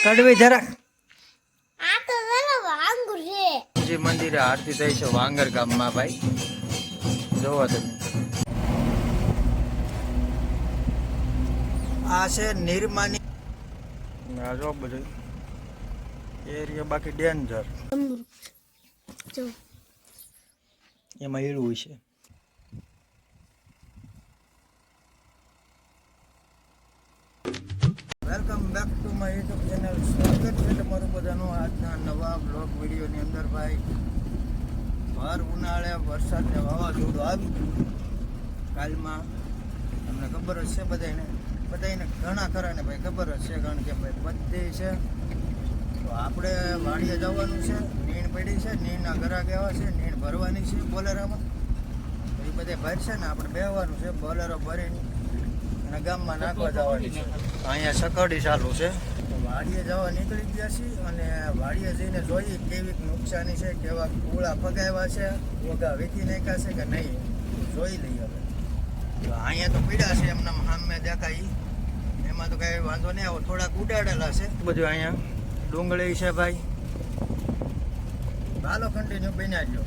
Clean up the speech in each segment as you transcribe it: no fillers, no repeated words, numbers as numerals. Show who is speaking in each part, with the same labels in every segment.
Speaker 1: કડવી જરા
Speaker 2: આ તો જરા વાંગુ છે.
Speaker 1: જે મંદિરે આરતી થઈ છે વાંગર ગામમાં ભાઈ, જોવો તમે. આ છે નિર્માની. આ જો બધું એરિયા બાકી ડેન્જર.
Speaker 2: જો
Speaker 1: એમાં એવું છે. Welcome back to my YouTube channel. સ્વાગત છે તમારું બધાનું આજના નવા બ્લોગ વિડીયોની અંદર. ભાઈ ભર ઉનાળે વરસાદને વાવાઝોડું આવી ગયું કાલમાં. તમને ખબર જ છે બધાને ઘણા ખરા ને ભાઈ ખબર જ છે, કારણ કે ભાઈ બધે છે. તો આપણે વાડીએ જવાનું છે, નીણ પડી છે, નીણના ઘરા કેવા છે, નીણ ભરવાની છે બોલેરામાં. તો એ બધે ભરશે ને આપણે બેહવાનું છે, બોલેરો ભરીને અને ગામમાં નાખવા જવાની છે. અહીંયા સકડી ચાલુ છે. વાડીએ જવા નીકળી ગયા છીએ અને વાડીએ જઈને જોઈએ કેવી નુકસાની છે, કેવા કુળા ફગાવ્યા છે, વગા વેચી નાખ્યા છે કે નહીં, જોઈ લઈએ હવે. તો અહીંયા તો પીડા છે એમના સામે દેખાય, એમાં તો કાંઈ વાંધો નહીં આવે. થોડાક ઉડાડેલા છે બધું. અહીંયા ડુંગળી છે ભાઈ. હાલો કન્ટિન્યુ બનાવજો.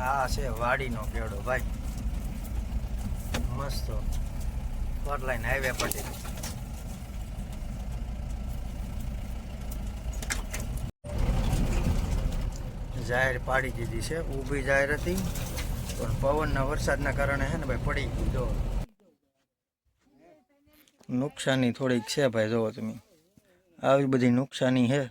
Speaker 1: આ છે વાડીનો કેળો ભાઈ, મસ્ત ફોર લાઈન હાઈવે પડી. જાહેર પાડી દીધી છે, ઊભી જાહેર હતી પણ પવનના વરસાદના કારણે છે ને ભાઈ પડી ગઈ. જો નુકસાની થોડીક છે ભાઈ, જોવો તમે, આવી બધી નુકસાની છે.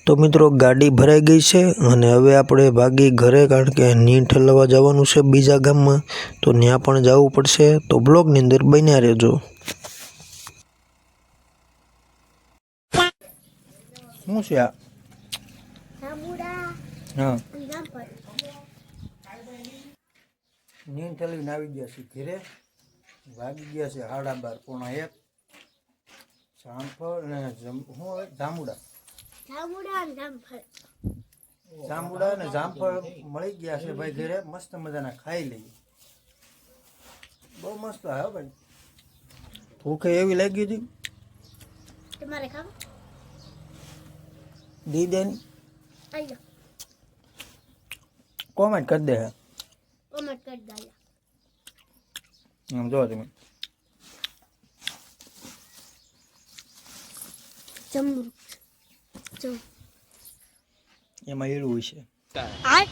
Speaker 1: તો મિત્રો ગાડી ભરાઈ ગઈ છે અને હવે આપણે ભાગી ઘરે, કારણ કે નીણ ઠલવવા જવાનું છે બીજા ગામમાં, તો ત્યાં પણ જવું પડશે. તો બ્લોગની અંદર બન્યા રહેજો. શું છે આ? હા, નીણ ઠલવીને આવી ગયા છે ઘરે. ભાગી ગયા છે 12:30 પોણા 1. જામફળ ને જાંબુડા અને જામફળ મળી ગયા છે ભાઈ ઘરે. મસ્ત મજાના ખાઈ લઈએ. બહુ મસ્ત આવ્યો ભાઈ. ભૂખે એવી લાગી હતી.
Speaker 2: તમારે ખાવ
Speaker 1: દીદેની
Speaker 2: આઈ
Speaker 1: કોમેન્ટ કરી દે.
Speaker 2: કોમેન્ટ કરી દાયા.
Speaker 1: આમ જો તમે,
Speaker 2: જમરૂ જો
Speaker 1: એમાં એવું છે.
Speaker 2: આ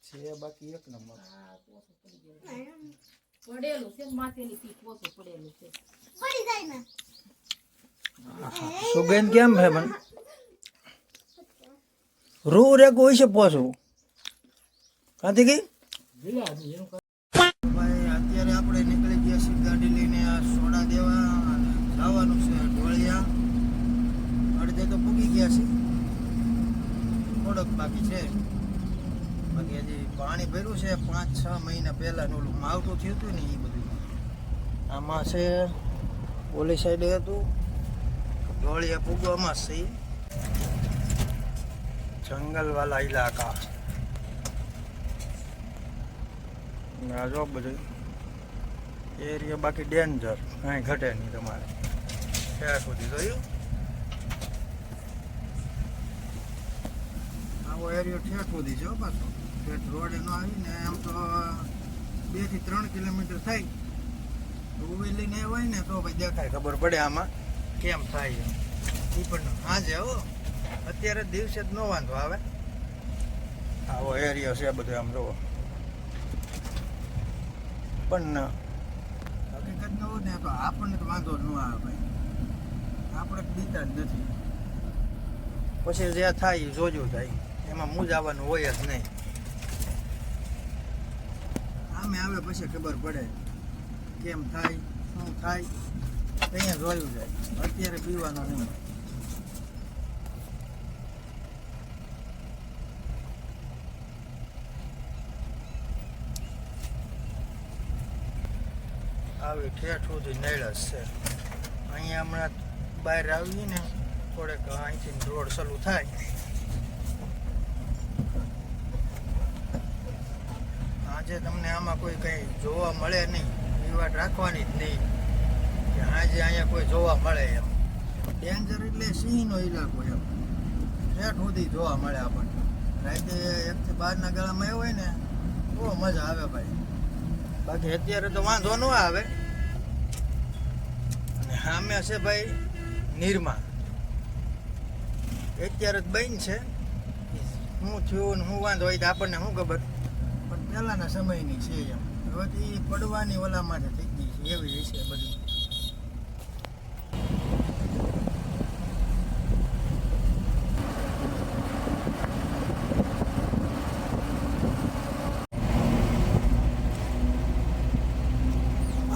Speaker 1: છે બાકી એક નંબર.
Speaker 3: પડેલું છે માથેની પીઠ ઓછું પડેલું છે.
Speaker 2: પડી જાય ને
Speaker 1: સુગંધ કેમ છે મને? રૂ રેક હોય છે પોસું કાંથી ગઈ ભાઈ. અત્યારે આપણે નીકળી ગયા છીએ ગાડી લઈને આ સોડા દેવા અને જવાનું છે ઢોળિયા. અડધે તો પૂગી ગયા છે, થોડોક બાકી છે. બાકી હજી પાણી ભર્યું છે 5-6 મહિના પહેલાં ઓલું માવઠું થયું હતું ને એ બધું. આમાં છે ઓલી સાઈડે હતું, ઢોળિયા પૂગવામાં છે. જંગલવાલા ઇલાકા. આ જો બધું એરિયા બાકી ડેન્જર, કાંઈ ઘટે નહીં તમારે. ક્યાં સુધી જોયું આવો એરિયો ઠેઠ સુધી છે પાછો. ઠેઠ રોડે ન આવીને આમ તો 2 થી 3 કિલોમીટર થાય. ઉભી લઈને હોય ને તો ભાઈ દેખાય, ખબર પડે આમાં કેમ થાય એ પણ. હાજે હો, અત્યારે દિવસે જ ન વાંધો આવે. આવો એરિયો છે બધો આમ જોવો. પણ હકીકત ન હોય ને તો આપણને તો વાંધો ન આવે ભાઈ, આપણે બીતા જ નથી. પછી જે થાય એ જોજો થાય, એમાં મૂંઝાવાનું હોય જ નહીં. આમે આવે પછી ખબર પડે કેમ થાય, શું થાય, અહીંયા જોયું જાય. અત્યારે પીવાનો નહીં. આવી ઠેઠ સુધી નળસ છે. અહીંયા હમણાં બહાર આવીએ ને થોડેક અહીંથી રોડ ચાલુ થાય. આજે તમને આમાં કોઈ કંઈ જોવા મળે નહીં એ વાત રાખવાની જ નહીં કે આજે અહીંયા કોઈ જોવા મળે એમ. ડેન્જર એટલે સિંહનો ઇલાકો એમ. ઠેઠ સુધી જોવા મળે આપણને. રાતે 1 થી 12 ગાળામાં એવું હોય ને બહુ મજા આવે ભાઈ. બાકી અત્યારે તો વાંધો ન આવે. અને સામે છે ભાઈ નિરમા. અત્યારે જ બન છે. શું થયું ને શું વાંધો હોય તો આપણને શું ખબર, પણ પહેલાના સમયની છે એમ. હવે તો એ પડવાની ઓલા માટે થઈ ગઈ છે એવી છે બધી.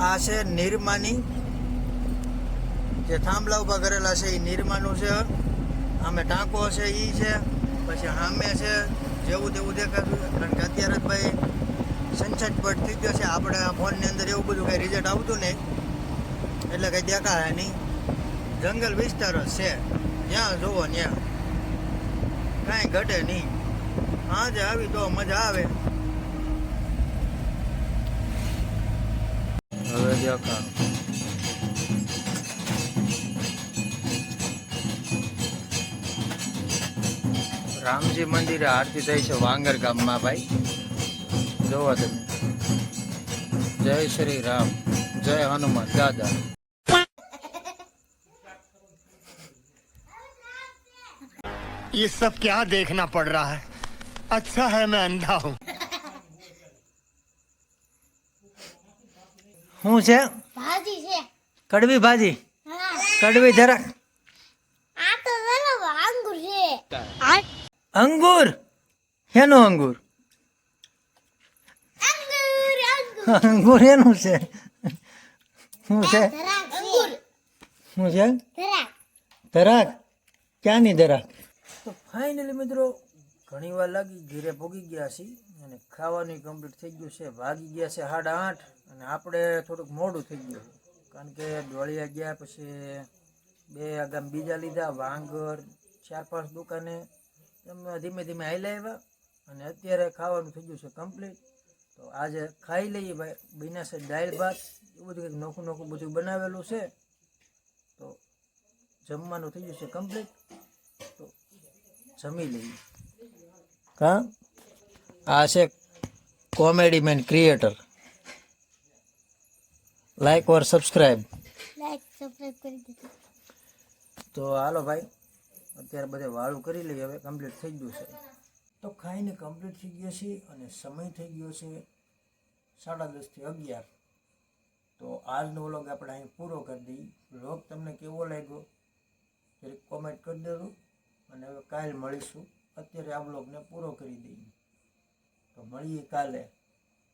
Speaker 1: આ છે નિરમાની જે થાંભલા ઉભા કરેલા છે એ નિરમાનું છે. આમે ટાંકો છે એ છે. પછી સામે છે જેવું તેવું દેખાતું. કારણ કે અત્યારે જ ભાઈ સનસેટ બટ થઈ ગયો છે. આપણે આ ફોનની અંદર એવું બધું કંઈ રિઝલ્ટ આવતું નહીં એટલે કંઈ દેખાય નહીં. જંગલ વિસ્તાર જ છે. જ્યાં જોવો ત્યાં કાંઈ ઘટે નહીં. આજે આવી તો મજા આવે. હવે દેખાડું. રામજી મંદિરે આરતી થઈ છે વાંગર ગામમાં ભાઈ. જોવો તમે. જય શ્રી રામ, જય હનુમાન દાદા.
Speaker 4: ये सब क्या देखना पड़ रहा है? अच्छा है मैं अंधा हूँ.
Speaker 1: શું છે?
Speaker 2: ભાજી છે.
Speaker 1: કડવી ભાજી.
Speaker 2: હા.
Speaker 1: કડવી જરાક.
Speaker 2: આ તો જરા અંગુર છે. આ
Speaker 1: અંગુર. શેનો અંગુર?
Speaker 2: અંગુર અંગુર.
Speaker 1: અંગુર એનું છે. શું છે?
Speaker 2: ધરાક અંગુર.
Speaker 1: શું છે?
Speaker 2: ધરાક.
Speaker 1: ધરાક. ક્યાંની ધરાક? તો ફાઇનલી મિત્રો ઘણી વાર લાગી ઘરે ભોગી ગયા છીએ અને ખાવાનું કમ્પ્લીટ થઈ ગયું છે. વાગી ગયા છે 8:30 અને આપણે થોડુંક મોડું થઈ ગયું છે. કારણ કે ડોળિયા ગયા પછી 2 આગામ બીજા લીધા વાંગર 4-5 દુકાને એમ ધીમે ધીમે હાલ્યા આવ્યા અને અત્યારે ખાવાનું થઈ ગયું છે કમ્પ્લીટ. તો આજે ખાઈ લઈએ ભાઈ. બન્યા છે દાળ ભાત એવું બધું કંઈક નોખું નોખું બધું બનાવેલું છે. તો જમવાનું થઈ ગયું છે કમ્પ્લીટ. તો જમી લઈએ. હા, આ છે કોમેડી મેન ક્રિએટર. લાઈક ઓર સબસ્ક્રાઈબ.
Speaker 2: લાઈક સબસ્ક્રાઇબ કરી દીધું.
Speaker 1: તો હાલો ભાઈ અત્યારે બધે વાળું કરી લઈએ. હવે કમ્પ્લીટ થઈ ગયું છે. તો ખાઈને કમ્પ્લીટ થઈ ગયા છે અને સમય થઈ ગયો છે 10:30 થી 11. તો આજનો વ્લોગ આપણે અહીં પૂરો કરી દઈએ. વ્લોગ તમને કેવો લાગ્યો જરીક કોમેન્ટ કરી દેજો. અને હવે કાલે મળીશું. અત્યારે આ વ્લોગને પૂરો કરી દઈએ. તો મળીએ કાલે.